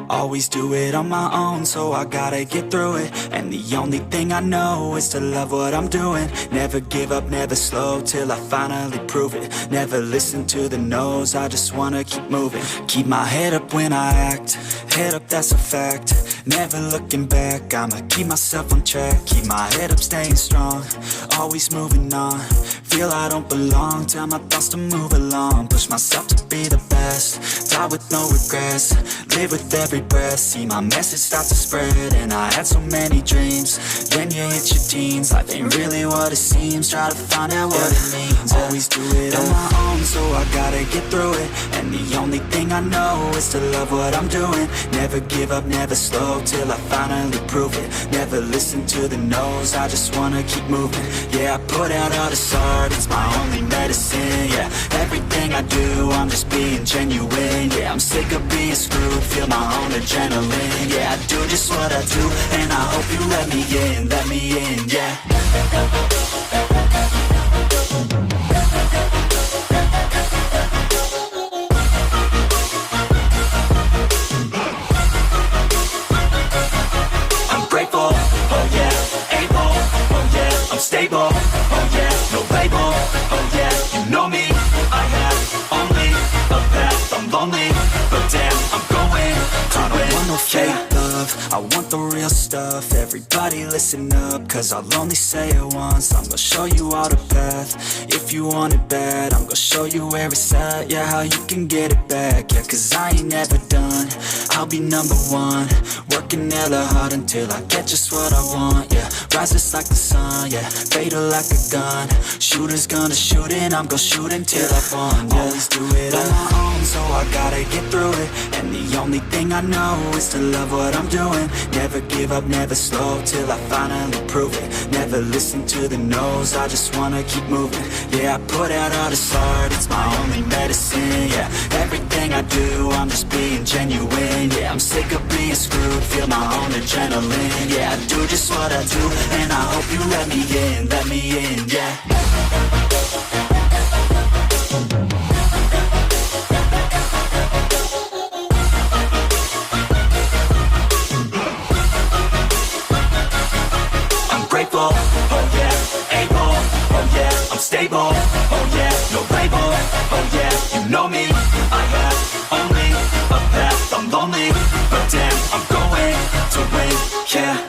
Always do it on my own, so I gotta get through it. And the only thing I know is to love what I'm doing. Never give up, never slow, till I finally prove it. Never listen to the no's, I just wanna keep moving. Keep my head up when I act, head up, that's a fact. Never looking back, I'ma keep myself on track. Keep my head up, staying strong, always moving on. Feel I don't belong, tell my thoughts to move along. Push myself to be the best, die with no regrets. Live with every breath, see my message start to spread. And I had so many dreams, when you hit your teens, life ain't really what it seems. Try to find out what it means. Always do it on my own, so I gotta get through it. And the only thing I know is to love what I'm doing. Never give up, never slow, till I finally prove it. Never listen to the no's, I just wanna keep moving. Yeah, I put out all this art, it's my only medicine. Yeah, everything I do, I'm just being genuine. Yeah, I'm sick of being screwed, feel my own adrenaline. Yeah, I do just what I do, and I hope you let me in, yeah. Stable, oh yeah, no label, oh yeah, you know me. I have only a path, I'm lonely, but damn, I'm going to win. I don't want no fake love, I want the real stuff. Everybody listen up, cause I'll only say it once. I'm gonna show you all the path, if you want it bad. I'm gonna show you where it's at, yeah, how you can get it back. Yeah, cause I ain't never done, I'll be number one. Working hella hard until I get just what I want, yeah. Rises like the sun, yeah, fatal like a gun. Shooter's gonna shoot and I'm gonna shoot until I've won, yeah. Always do it on my own, so I gotta get through it. And the only thing I know is to love what I'm doing. Never give up, never slow, till I finally prove it. Never listen to the no's, I just wanna keep moving. Yeah, I put out all this art, it's my only medicine. Yeah, everything I do, I'm just being genuine. Yeah, I'm sick of being screwed, feel my own adrenaline. Yeah, I do just what I do, and I hope you let me in, yeah. I'm grateful, oh yeah, able, oh yeah, I'm stable, oh yeah, no label, oh yeah, you know me. I have only a path, I'm lonely, but damn, I'm going to win, yeah.